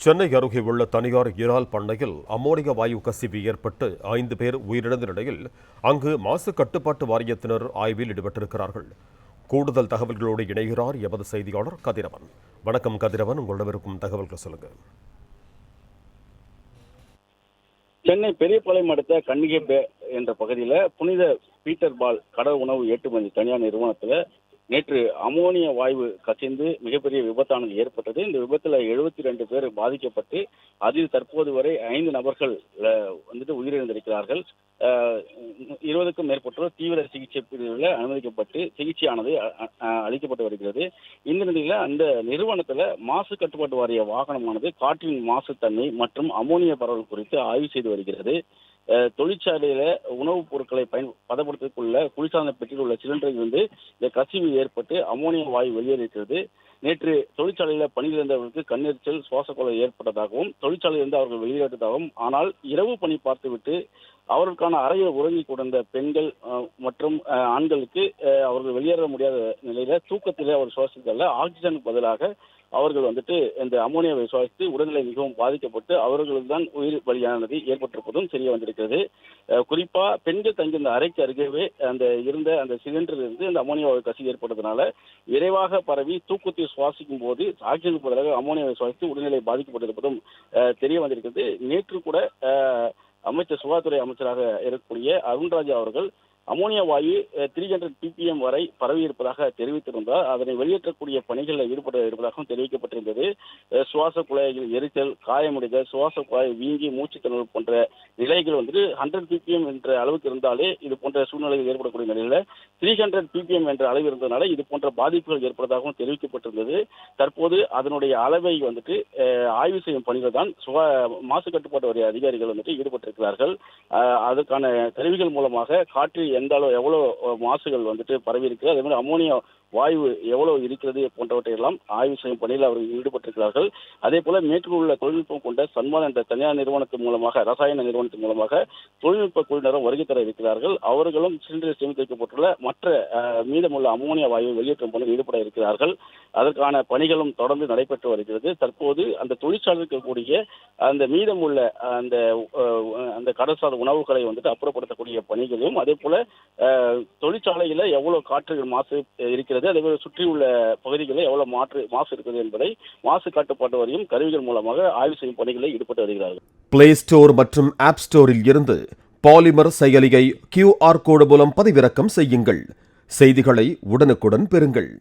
சென்னை அருகே உள்ள தனியார் இறால் பண்ணையில் அமோனியா வாயு கசிவு ஏற்பட்டு 5 பேர் உயிரிழந்த நிலையில் அங்கு மாசு கட்டுப்பாட்டு வாரியத்தினர் ஆய்வில் ஈடுபட்டிருக்கிறார்கள். கூடுதல் தகவல்களோடு இணைகிறார் எமது செய்தியாளர் கதிரவன். வணக்கம் கதிரவன், உங்களிடம் இருக்கும் தகவல்கள் சொல்லுங்க. சென்னை பெரியபாளையம் அடுத்த கன்னிகை என்ற பகுதியில் புனித பீட்டர் பால் கடல் உணவு ஏற்றுமதி தனியார் நிறுவனத்தில் நேற்று அமோனியா வாயு கசிந்து மிகப்பெரிய விபத்தானது ஏற்பட்டது. இந்த விபத்தில் 72 பேர் பாதிக்கப்பட்டு அதில் தற்போது வரை 5 நபர்கள் உயிரிழந்திருக்கிறார்கள். 20க்கும் மேற்பட்டோர் தீவிர சிகிச்சை பிரிவில் அனுமதிக்கப்பட்டு சிகிச்சையானது அளிக்கப்பட்டு வருகிறது. இந்த நிலையில் அந்த நிறுவனத்தில் மாசு கட்டுப்பாட்டு வாரிய வாகனமானது காற்றின் மாசுத்தன்மை மற்றும் அமோனியா பரவல் குறித்து ஆய்வு செய்து வருகிறது. தொழிற்சாலையில உணவுப் பொருட்களை பதப்படுத்தக்குள்ள குளிர்சாதன பெட்டியில் உள்ள சிலிண்டரில் இருந்து இந்த கசிவு ஏற்பட்டு அமோனியா வாயு வெளியேறியிருக்கிறது. நேற்று தொழிற்சாலையில் பணியிலிருந்தவர்களுக்கு கண்ணெரிச்சல், சுவாச கோளாறு ஏற்பட்டதாகவும் தொழிற்சாலையிலிருந்து அவர்கள் வெளியேற்றதாகவும், ஆனால் இரவு பணி பார்த்துவிட்டு அவர்களுக்கான அறையில் உறங்கி கொண்ட பெண்கள் மற்றும் ஆண்களுக்கு அவர்கள் வெளியேற முடியாத நிலையில தூக்கத்திலே அவர் சுவாசித்தல்ல ஆக்சிஜனுக்கு பதிலாக அவர்கள் இந்த அமோனியாவை சுவாசித்து உடல்நிலை மிகவும் பாதிக்கப்பட்டு அவர்களுக்கு தான் உயிர் பலியானது ஏற்பட்டிருப்பதும் தெரிய வந்திருக்கிறது. குறிப்பா பெண்கள் தங்கியிருந்த அறைக்கு அருகே அந்த சிலிண்டரில் இருந்து அந்த அமோனியாவை கசிவு ஏற்பட்டதுனால விரைவாக பரவி தூக்கத்தை சுவாசிக்கும் போது ஆக்சிஜனுக்கு பதிலாக அமோனியாவை சுவாசித்து உடல்நிலை பாதிக்கப்பட்டிருப்பதும் தெரிய வந்திருக்கிறது. நேற்று கூட சுகாதாரத்துறை அமைச்சராக இருக்கக்கூடிய அருண்ராஜா அவர்கள் அமோனியா வாயு 300 ppm வரை பரவி இருப்பதாக தெரிவித்திருந்தார். அதனை வெளியேற்றக்கூடிய பணிகளில் ஈடுபட இருப்பதாகவும் தெரிவிக்கப்பட்டிருந்தது. சுவாச குழாய்கள் எரிச்சல், காயமுடைதல், சுவாச குழாய் வீங்கி மூச்சுத்திணறல் போன்ற நிலைகள் 100 ppm என்ற அளவுக்கு இருந்தாலே இது போன்ற சூழ்நிலைகள் ஏற்படக்கூடிய நிலையில் 300 ppm என்ற அளவு இருந்ததுனால இது போன்ற பாதிப்புகள் ஏற்பட்டதாகவும் தெரிவிக்கப்பட்டிருந்தது. தற்போது அதனுடைய அளவை ஆய்வு செய்யும் பணிகள் தான் மாசு கட்டுப்பாட்டு வாரிய அதிகாரிகள் ஈடுபட்டிருக்கிறார்கள். அதற்கான கருவிகள் மூலமாக காற்றில் எவ்வளவு மாசுகள் பரவி இருக்கு, அதே மாதிரி அமோனியா வாயு எவ்வளவு இருக்கிறது போன்றவற்றை எல்லாம் ஆய்வு செய்யும் பணியில் அவர்கள் ஈடுபட்டிருக்கிறார்கள். அதே போல மேற்கூர் உள்ள தொழில்நுட்பம் கொண்ட சன்மான் என்ற தனியார் நிறுவனத்தின் மூலமாக ரசாயன நிறுவனத்தின் மூலமாக தொழில்நுட்ப குழுவினரும் வருகை தர இருக்கிறார்கள். அவர்களும் சிலிண்டரில் சேமித்து வைக்கப்பட்டுள்ள மற்ற மீதமுள்ள அமோனியா வாயு வெளியேற்றும் பணியில் ஈடுபட இருக்கிறார்கள். அதற்கான பணிகளும் தொடர்ந்து நடைபெற்று வருகிறது. தற்போது அந்த தொழிற்சாலை இருக்கக்கூடிய அந்த மீதமுள்ள அந்த கடல்சார் உணவுகளை அப்புறப்படுத்தக்கூடிய பணிகளையும், அதே போல தொழிற்சாலையில எவ்வளவு காற்று மாசு இருக்கிறது, அதேபோல சுற்றியுள்ள பகுதிகளில் எவ்வளவு மாசு இருக்கிறது என்பதை மாசு கட்டுப்பாட்டு வாரியம் கருவிகள் மூலமாக ஆய்வு செய்யும் பணிகளில் ஈடுபட்டு வருகிறார்கள். பிளே ஸ்டோர் மற்றும் ஆப் ஸ்டோரில் இருந்து பாலிமர் செயலியை QR கோடு மூலம் பதிவிறக்கம் செய்யுங்கள். செய்திகளை உடனுக்குடன் பெறுங்கள்.